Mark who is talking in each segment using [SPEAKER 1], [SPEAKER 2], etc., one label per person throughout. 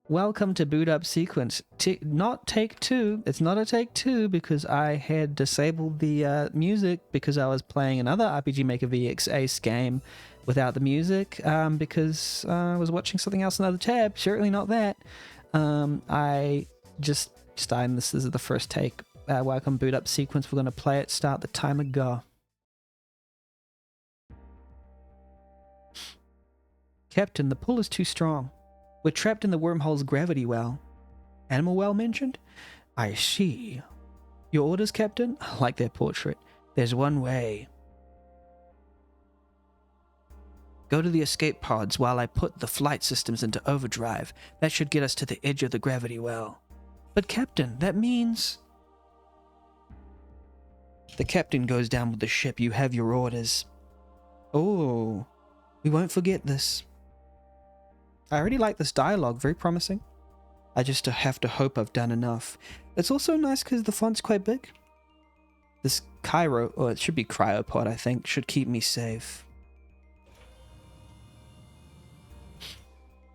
[SPEAKER 1] Welcome to Boot Up Sequence. Not take two. It's not a take two because I had disabled the music because I was playing another RPG Maker VX Ace game without the music because I was watching something else on another tab. Certainly not that. I just started. This is the first take. Welcome Boot Up Sequence. We're going to play it. Start the timer. Go. Captain, the pull is too strong. We're trapped in the wormhole's gravity well. Animal well mentioned? I see. Your orders, Captain? I like their portrait. There's one way. Go to the escape pods while I put the flight systems into overdrive. That should get us to the edge of the gravity well. But Captain, that means... The captain goes down with the ship. You have your orders. Oh, we won't forget this. I already like this dialogue, very promising. I just have to hope I've done enough. It's also nice because the font's quite big. This Cairo, or it should be cryopod, I think, should keep me safe.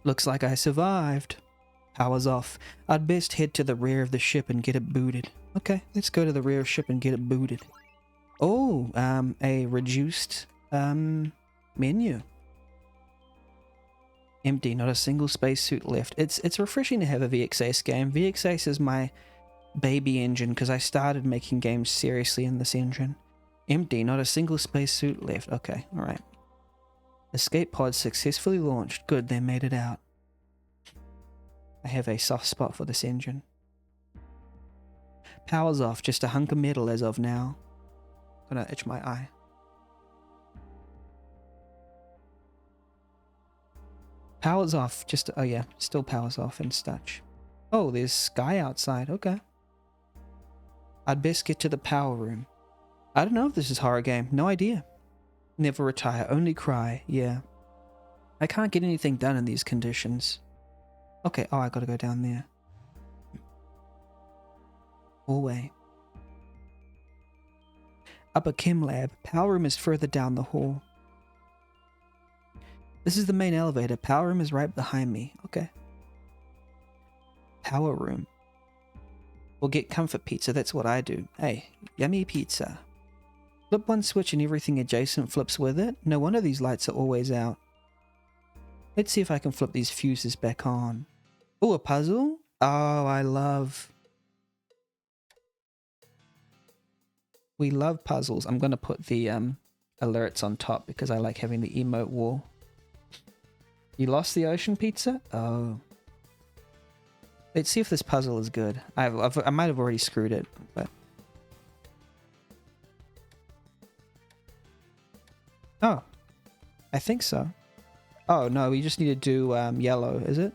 [SPEAKER 1] Looks like I survived. Power's off. I'd best head to the rear of the ship and get it booted. Okay, let's go to the rear ship and get it booted. Oh, a reduced, menu. Empty, not a single spacesuit left. It's refreshing to have a VX Ace game. VX Ace is my baby engine because I started making games seriously in this engine. Empty, not a single spacesuit left. Okay, alright. Escape pod successfully launched. Good, they made it out. I have a soft spot for this engine. Power's off, just a hunk of metal as of now. Gonna itch my eye. Power's off, just, oh yeah, still power's off and such. Oh, there's sky outside, okay. I'd best get to the power room. I don't know if this is a horror game, no idea. Never retire, only cry, yeah. I can't get anything done in these conditions. Okay, oh, I gotta go down there. Hallway. Upper chem lab, power room is further down the hall. This is the main elevator. Power room is right behind me. Okay. Power room. We'll get comfort pizza. That's what I do. Hey, yummy pizza. Flip one switch and everything adjacent flips with it. No wonder these lights are always out. Let's see if I can flip these fuses back on. Oh, a puzzle? Oh, I love... We love puzzles. I'm going to put the alerts on top because I like having the emote wall. You lost the ocean pizza? Oh. Let's see if this puzzle is good. I might have already screwed it, but... Oh. I think so. Oh, no, we just need to do yellow, is it?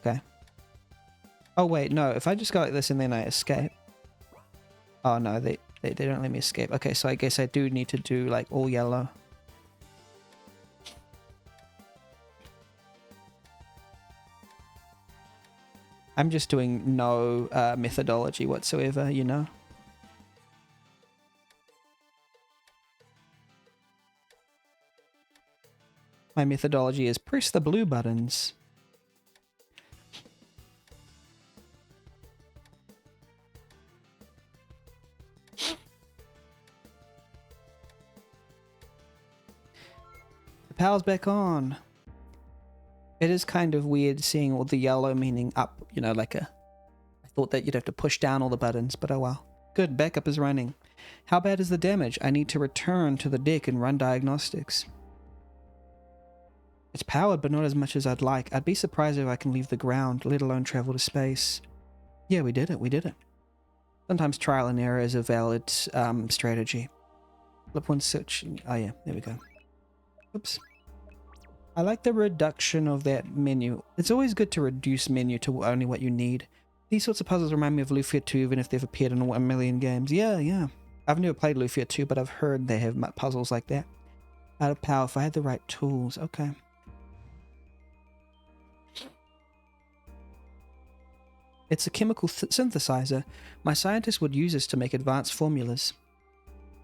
[SPEAKER 1] Okay. Oh, wait, no. If I just go like this and then I escape... Oh, no, they don't let me escape. Okay, so I guess I do need to do, like, all yellow. I'm just doing no methodology whatsoever, you know? My methodology is press the blue buttons. The power's back on. It is kind of weird seeing all the yellow meaning up, you know, like a... I thought that you'd have to push down all the buttons, but oh well. Good, backup is running. How bad is the damage? I need to return to the deck and run diagnostics. It's powered, but not as much as I'd like. I'd be surprised if I can leave the ground, let alone travel to space. Yeah, we did it. Sometimes trial and error is a valid strategy. Flip one switch. Oh yeah, there we go. Oops. I like the reduction of that menu. It's always good to reduce menu to only what you need. These sorts of puzzles remind me of Lufia 2, even if they've appeared in a million games. Yeah. I've never played Lufia 2, but I've heard they have puzzles like that. Out of power, if I had the right tools. Okay. It's a chemical synthesizer. My scientists would use this to make advanced formulas.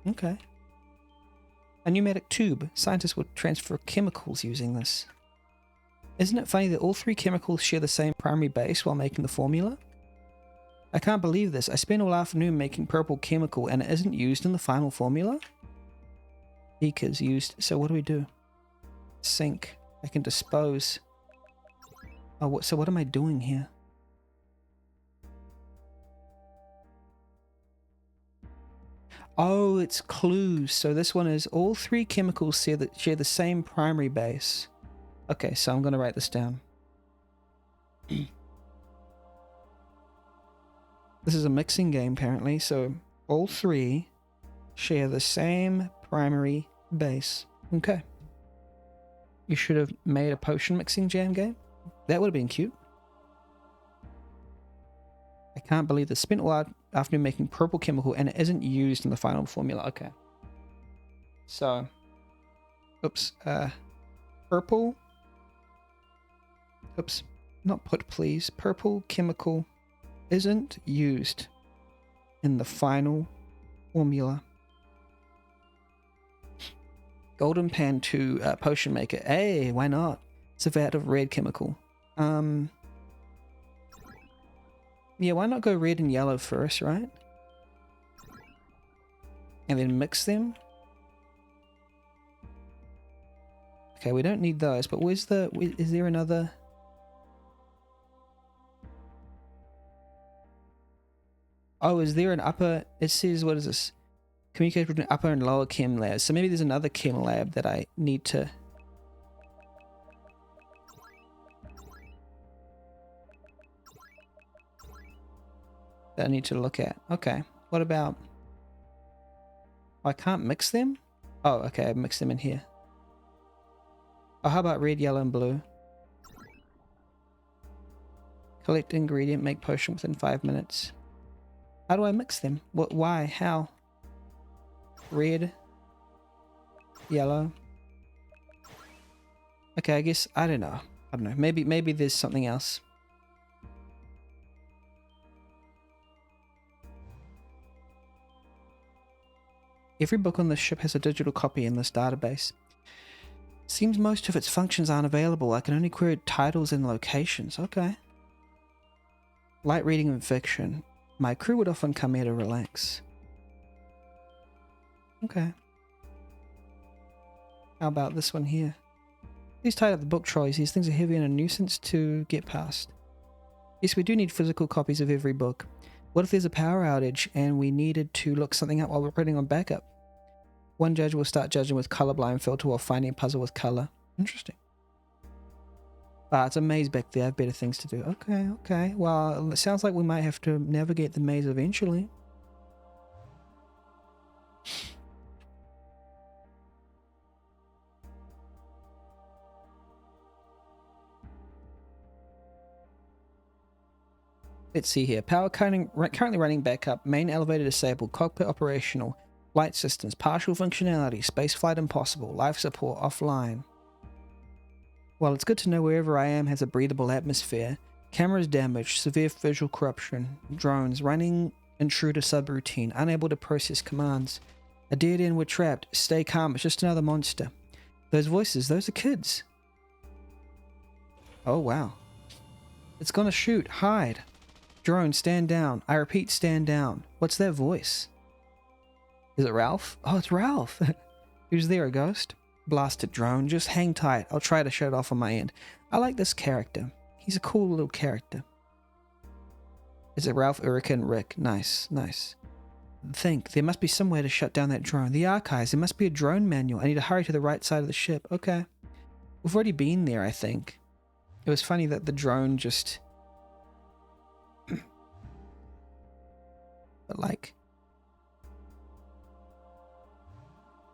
[SPEAKER 1] Okay. A pneumatic tube. Scientists would transfer chemicals using this. Isn't it funny that all three chemicals share the same primary base while making the formula? I can't believe this. I spent all afternoon making purple chemical and it isn't used in the final formula? Beaker's used. So what do we do? Sink. I can dispose. Oh, so what am I doing here? Oh, it's clues. So this one is all three chemicals share the same primary base. Okay, so I'm going to write this down. This is a mixing game, apparently. So all three share the same primary base. Okay. You should have made a potion mixing jam game. That would have been cute. I can't believe this. Spent all afternoon making purple chemical and it isn't used in the final formula. Okay. So, oops. Purple. Oops. Not put, please. Purple chemical isn't used in the final formula. Golden pan to potion maker. Hey, why not? It's a vat of red chemical. Yeah, why not go red and yellow first, right? And then mix them. Okay, we don't need those, but is there another? Oh, is there an upper? It says, what is this? Communicate between upper and lower chem labs. So maybe there's another chem lab that I need to... that I need to look at. Okay, what about... Oh, I can't mix them? Oh, okay, I mixed them in here. Oh, how about red, yellow, and blue? Collect ingredient, make potion within 5 minutes. How do I mix them? What? Why? How? Red, yellow. Okay, I guess I don't know. Maybe there's something else. Every book on this ship has a digital copy in this database. Seems most of its functions aren't available. I can only query titles and locations. Okay. Light reading and fiction. My crew would often come here to relax. Okay. How about this one here? Please tie up the book trolleys. These things are heavy and a nuisance to get past. Yes, we do need physical copies of every book. What if there's a power outage and we needed to look something up while we're putting on backup? One judge will start judging with colorblind filter while finding a puzzle with color. Interesting. Ah, it's a maze back there. I have better things to do. Okay, okay. Well, it sounds like we might have to navigate the maze eventually. Let's see here. Power currently running backup. Main elevator disabled. Cockpit operational. Light systems. Partial functionality. Spaceflight impossible. Life support offline. Well, it's good to know wherever I am has a breathable atmosphere. Cameras damaged. Severe visual corruption. Drones. Running intruder subroutine. Unable to process commands. A dead end. We're trapped. Stay calm. It's just another monster. Those voices. Those are kids. Oh, wow. It's gonna shoot. Hide. Drone, stand down. I repeat, stand down. What's that voice? Is it Ralph? Oh, it's Ralph. Who's there, a ghost? Blasted drone, just hang tight. I'll try to shut it off on my end. I like this character. He's a cool little character. Is it Ralph, Erica, and Rick? Nice, nice. Think, there must be some way to shut down that drone. The archives, there must be a drone manual. I need to hurry to the right side of the ship. Okay. We've already been there, I think. It was funny that the drone just... But like...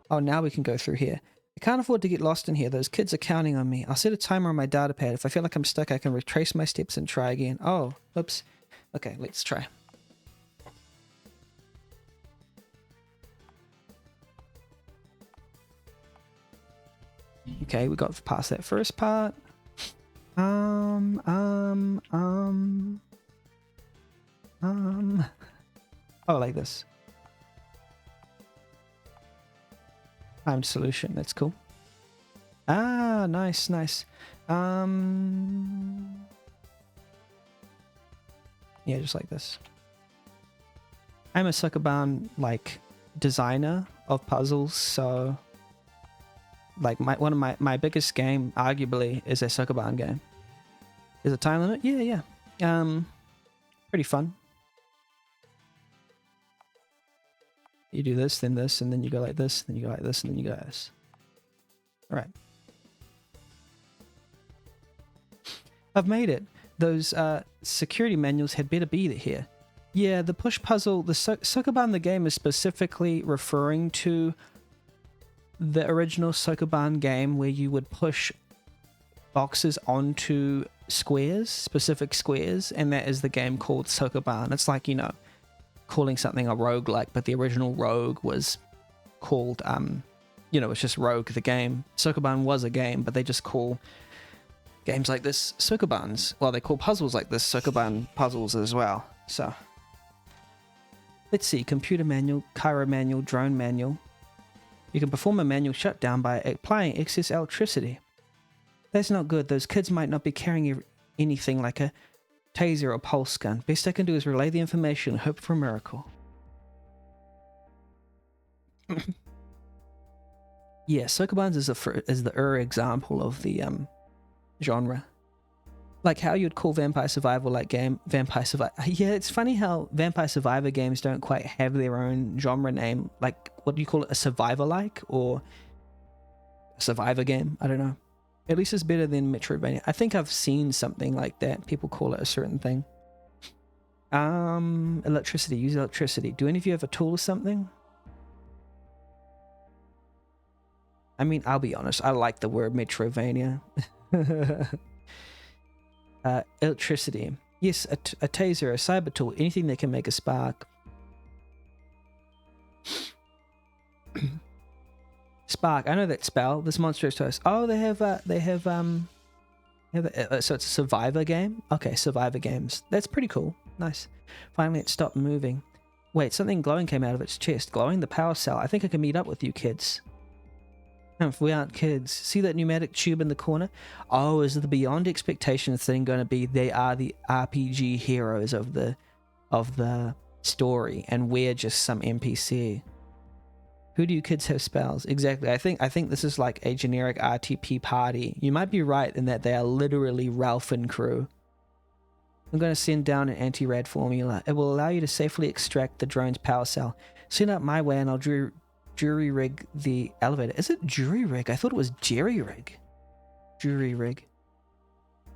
[SPEAKER 1] Oh, now we can go through here. I can't afford to get lost in here. Those kids are counting on me. I'll set a timer on my data pad. If I feel like I'm stuck, I can retrace my steps and try again. Oh, oops. Okay, let's try. Okay, we got past that first part. Oh, like this. Timed solution. That's cool. Ah, nice, nice. Yeah, just like this. I'm a Sokoban like designer of puzzles, so like one of my biggest game arguably is a Sokoban game. Is a time limit? Yeah. Pretty fun. You do this, and then you go like this, then you go like this, and then you go like this. All right. I've made it. Those security manuals had better be here. Yeah, the push puzzle, the Sokoban the game is specifically referring to the original Sokoban game where you would push boxes onto squares, specific squares, and that is the game called Sokoban. It's like, you know, calling something a roguelike, but the original Rogue was called, you know, it's just Rogue the game. Sokoban was a game, but they just call games like this Sokobans. Well, they call puzzles like this Sokoban puzzles as well. So, let's see, computer manual, Cairo manual, drone manual. You can perform a manual shutdown by applying excess electricity. That's not good. Those kids might not be carrying anything like a taser or pulse gun. Best I can do is relay the information and hope for a miracle. Yeah, Sokobans is the example of the genre. Like how you'd call Vampire Survival like game Vampire Survivor. Yeah, it's funny how Vampire Survivor games don't quite have their own genre name. Like, what do you call it? A survivor like or a survivor game? I don't know. At least it's better than Metroidvania. I think I've seen something like that. People call it a certain thing. Electricity. Use electricity. Do any of you have a tool or something? I mean, I'll be honest. I like the word Metroidvania. Electricity. Yes, a taser, a cyber tool, anything that can make a spark. Spark. I know that spell. This monstrous toast. Oh, they have so it's a survivor game. Okay, survivor games. That's pretty cool. Nice. Finally, it stopped moving. Wait, something glowing came out of its chest. Glowing the power cell. I think I can meet up with you kids. If we aren't kids. See that pneumatic tube in the corner? Oh, is the beyond expectations thing going to be they are the RPG heroes of the story and we're just some NPC? Who do you kids have spells? Exactly. I think this is like a generic RTP party. You might be right in that they are literally Ralph and crew. I'm going to send down an anti-rad formula. It will allow you to safely extract the drone's power cell. Send up my way and I'll jury rig the elevator. Is it jury rig? I thought it was jerry rig. Jury rig.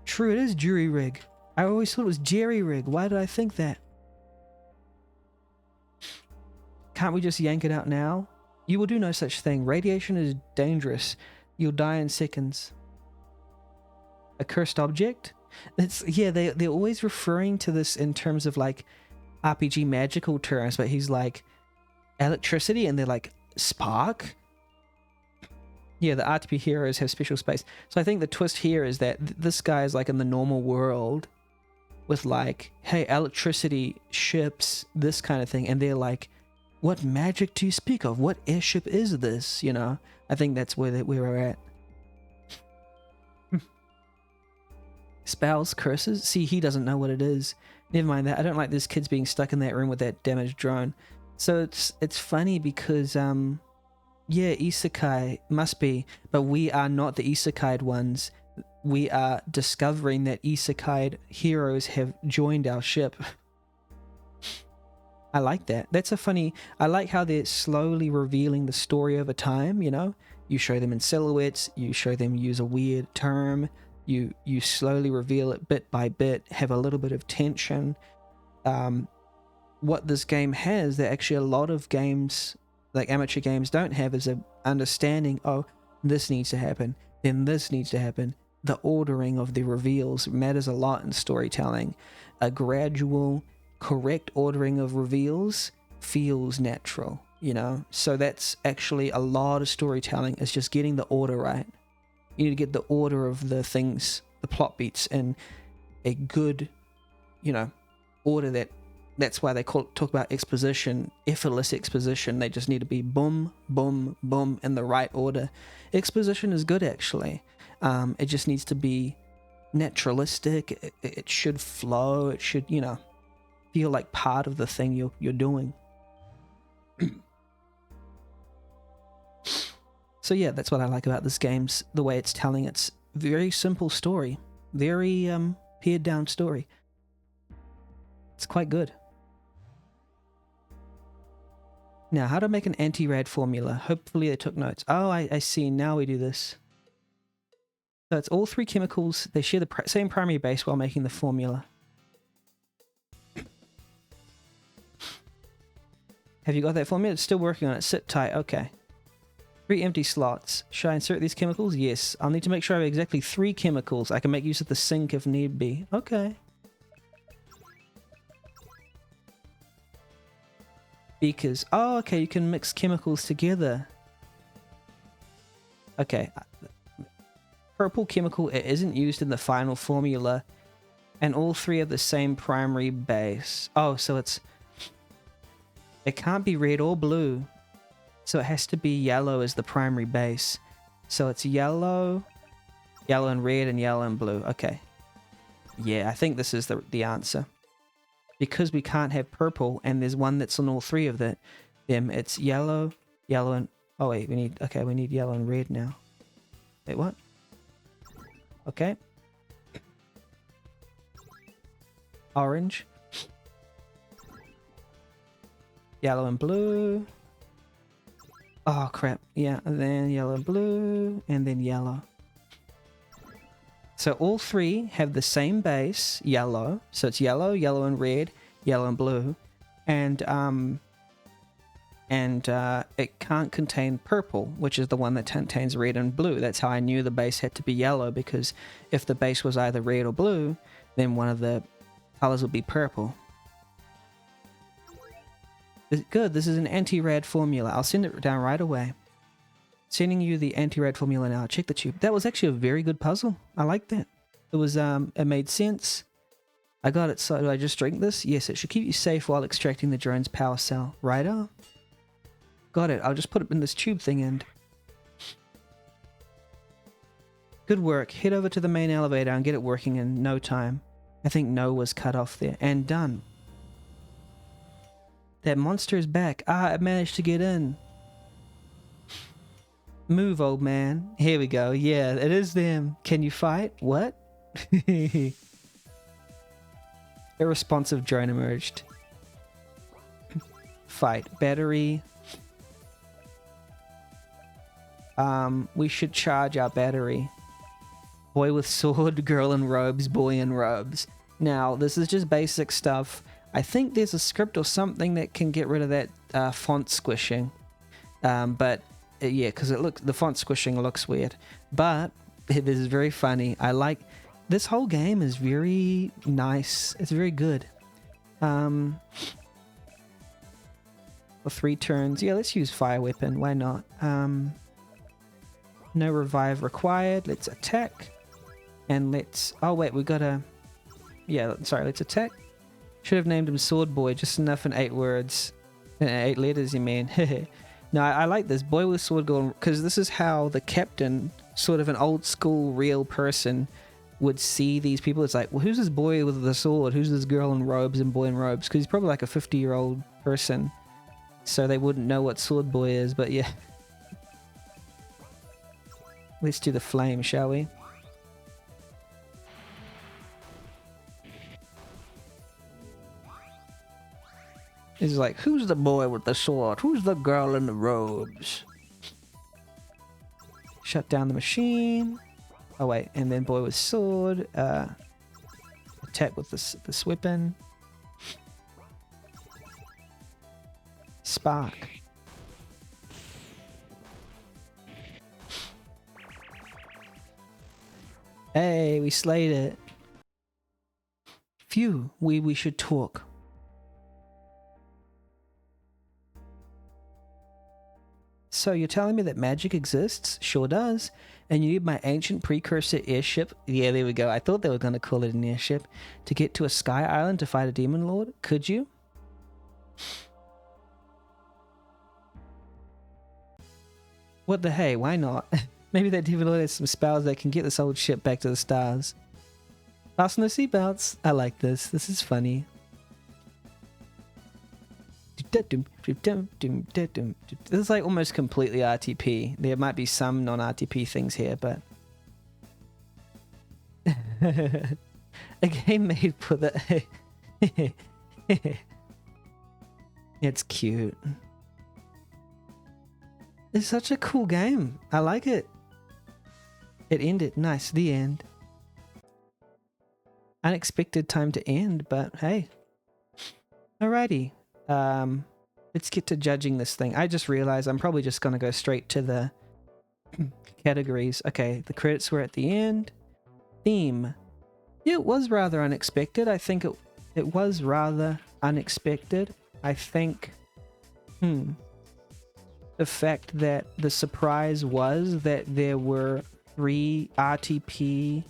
[SPEAKER 1] True, it is jury rig. I always thought it was jerry rig. Why did I think that? Can't we just yank it out now? You will do no such thing. Radiation is dangerous. You'll die in seconds. A cursed object? They're always referring to this in terms of like RPG magical terms, but he's like electricity and they're like spark. Yeah, the RTP heroes have special space. So I think the twist here is that this guy is like in the normal world with like, hey, electricity, ships, this kind of thing. And they're like, what magic do you speak of? What airship is this? You know, I think that's where we're at. Spells, curses? See, he doesn't know what it is. Never mind that. I don't like this kids being stuck in that room with that damaged drone. So it's funny because, yeah, isekai must be, but we are not the isekai ones. We are discovering that isekai heroes have joined our ship. I like that. I like how they're slowly revealing the story over time, you know? You show them in silhouettes, you show them use a weird term, you slowly reveal it bit by bit, have a little bit of tension. What this game has that actually a lot of games, like amateur games, don't have is a understanding, oh, this needs to happen, then this needs to happen. The ordering of the reveals matters a lot in storytelling. A gradual, correct ordering of reveals feels natural, you know? So that's actually a lot of storytelling, is just getting the order right. You need to get the order of the things, the plot beats, in a good, you know, order. That's why they talk about exposition, effortless exposition. They just need to be boom, boom, boom in the right order. Exposition is good, actually. It just needs to be naturalistic. It should flow. It should, you know, feel like part of the thing you're doing. So yeah, that's what I like about this game's the way it's telling its very simple story, very pared down story. It's quite good. Now, how to make an anti-rad formula? Hopefully they took notes. Oh, I see. Now we do this. So it's all three chemicals. They share the same primary base while making the formula. Have you got that formula? It's still working on it. Sit tight. Okay. 3 empty slots. Should I insert these chemicals? Yes. I'll need to make sure I have exactly 3 chemicals. I can make use of the sink if need be. Okay. Beakers. Oh, okay. You can mix chemicals together. Okay. Purple chemical, it isn't used in the final formula. And all 3 have the same primary base. Oh, so it can't be red or blue. So it has to be yellow as the primary base. So it's yellow, yellow and red, and yellow and blue. Okay. Yeah, I think this is the answer. Because we can't have purple, and there's one that's on all 3 of them, it's yellow, yellow, and... Oh, wait, we need yellow and red now. Wait, what? Okay. Orange. Yellow and blue. Oh, crap. Yeah, and then yellow and blue, and then yellow. So all 3 have the same base, yellow. So it's yellow, yellow and red, yellow and blue. And it can't contain purple, which is the one that contains red and blue. That's how I knew the base had to be yellow, because if the base was either red or blue, then one of the colors would be purple. Good, this is an anti-rad formula. I'll send it down right away. Sending you the anti-rad formula now. Check the tube. That was actually a very good puzzle. I like that. It was, it made sense. I got it. So do I just drink this? Yes, it should keep you safe while extracting the drone's power cell. Righto. Got it. I'll just put it in this tube thing and... Good work. Head over to the main elevator and get it working in no time. I think no was cut off there. And done. That monster is back. Ah, I managed to get in. Move, old man. Here we go. Yeah, it is them. Can you fight? What? Irresponsive drone emerged. Fight. Battery. We should charge our battery. Boy with sword, girl in robes, boy in robes. Now, this is just basic stuff. I think there's a script or something that can get rid of that font squishing. But yeah, because the font squishing looks weird. But it is very funny. I like this whole game is very nice. It's very good. For 3 turns, yeah, let's use fire weapon. Why not? No revive required. Let's attack, and let's. Oh wait, we gotta. Yeah, sorry. Let's attack. Should have named him Sword Boy, just enough in 8 words. 8 letters, you mean. No, I like this. Boy with sword girl, because this is how the captain, sort of an old school real person, would see these people. It's like, well, who's this boy with the sword? Who's this girl in robes and boy in robes? Because he's probably like a 50-year-old person. So they wouldn't know what Sword Boy is, but yeah. Let's do the flame, shall we? He's like, who's the boy with the sword? Who's the girl in the robes? Shut down the machine. Oh wait, and then boy with sword. Attack with this weapon. Spark. Hey, we slayed it. Phew, we should talk. So you're telling me that magic exists? Sure does. And you need my ancient precursor airship? Yeah, there we go. I thought they were going to call it an airship. To get to a sky island to fight a demon lord? Could you? What the hey? Why not? Maybe they developed some spells that can get this old ship back to the stars. Fasten the seatbelts. I like this. This is funny. This is like almost completely RTP. There might be some non-RTP things here, but a game made for the it's cute. It's such a cool game. I like it. It ended. Nice. The end. Unexpected time to end, but hey. Alrighty. Let's get to judging this thing. I just realized I'm probably just going to go straight to the categories. Okay, the credits were at the end. Theme. Yeah, it was rather unexpected. I think it was rather unexpected. I think the fact that the surprise was that there were 3 RTP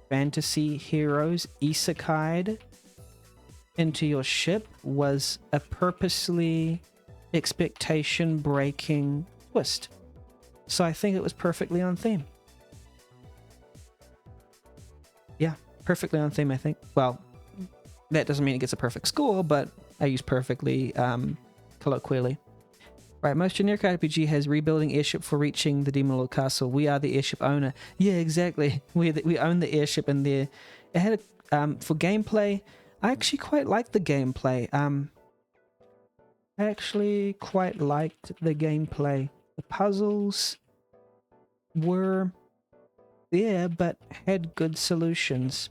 [SPEAKER 1] fantasy heroes isekai'd into your ship was a purposely expectation breaking twist. So I think it was perfectly on theme. Yeah, perfectly on theme, I think. Well, that doesn't mean it gets a perfect score, but I use perfectly colloquially. Right, most generic RPG has rebuilding airship for reaching the Demon Lord Castle. We are the airship owner. Yeah, exactly. We own the airship in there. It had for gameplay. I actually quite liked the gameplay. I actually quite liked the gameplay. The puzzles were there, but had good solutions.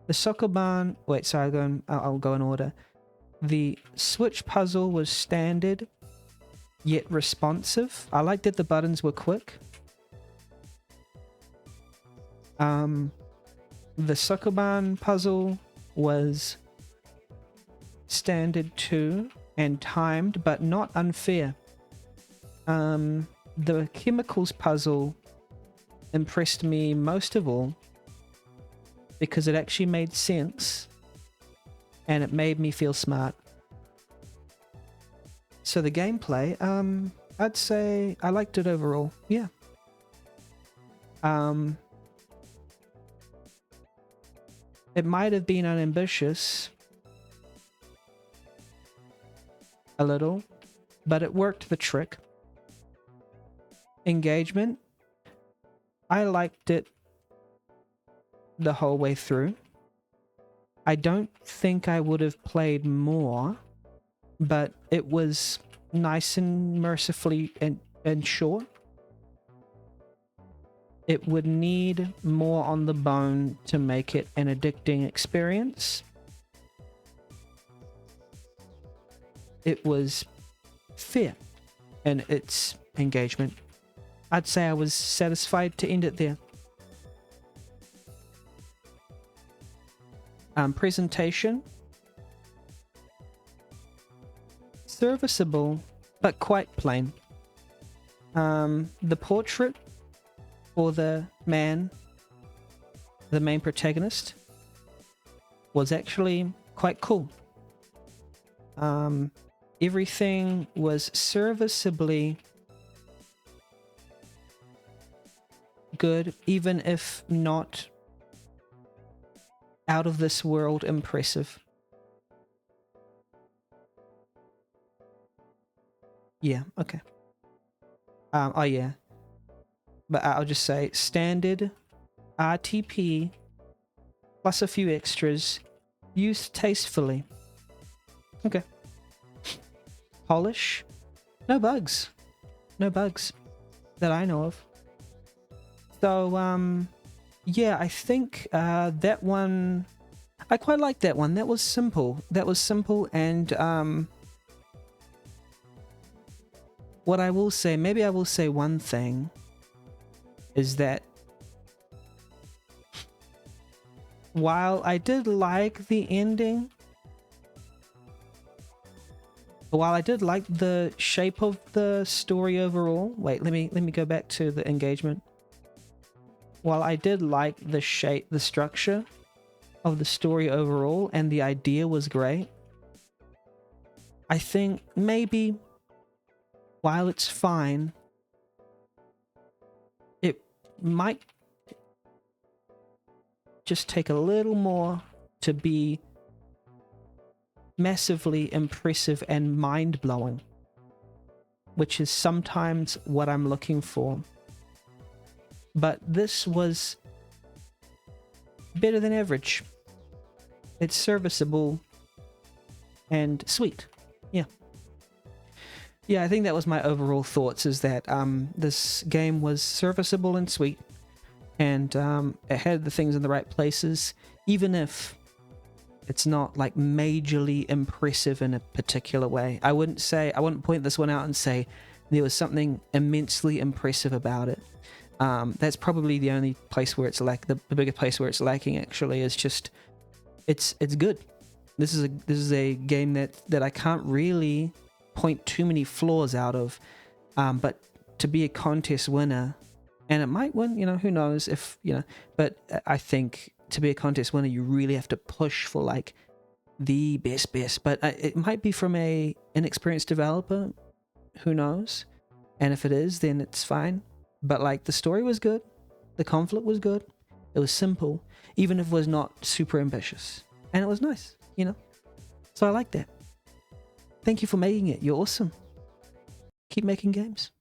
[SPEAKER 1] The Sokoban. Wait, sorry, I'll go in order. The switch puzzle was standard, yet responsive. I liked that the buttons were quick. The Sokoban puzzle was standard too, and timed, but not unfair. The chemicals puzzle impressed me most of all because it actually made sense and it made me feel smart. So the gameplay, I'd say I liked it overall. Yeah. It might have been unambitious a little, but it worked the trick. Engagement, I liked it the whole way through. I don't think I would have played more, but it was nice and mercifully and short. It would need more on the bone to make it an addicting experience. It was fair in its engagement. I'd say I was satisfied to end it there. Presentation. Serviceable, but quite plain. The portrait for the man, the main protagonist, was actually quite cool. Everything was serviceably good, even if not out of this world impressive. Yeah, okay. Oh yeah. But I'll just say standard RTP plus a few extras used tastefully. Okay. Polish. No bugs. No bugs that I know of. So, yeah, I think that one, I quite like that one. That was simple. That was simple, and what I will say, maybe I will say one thing, is that while I did like the ending, while I did like the shape of the story overall, wait, let me go back to the engagement. While I did like the shape, the structure of the story overall, and the idea was great, I think maybe while it's fine, might just take a little more to be massively impressive and mind-blowing, which is sometimes what I'm looking for. But this was better than average. It's serviceable and sweet. Yeah, I think that was my overall thoughts, is that this game was serviceable and sweet, and it had the things in the right places, even if it's not like majorly impressive in a particular way. I wouldn't point this one out and say there was something immensely impressive about it. That's probably the only place where it's like the bigger place where it's lacking, actually, is just it's good. This is a game that I can't really point too many flaws out of, but to be a contest winner, and it might win, who knows if, but I think to be a contest winner, you really have to push for like the best, but it might be from an inexperienced developer, who knows, and if it is, then it's fine. But like, the story was good, the conflict was good, it was simple, even if it was not super ambitious, and it was nice, so I like that. Thank you for making it. You're awesome. Keep making games.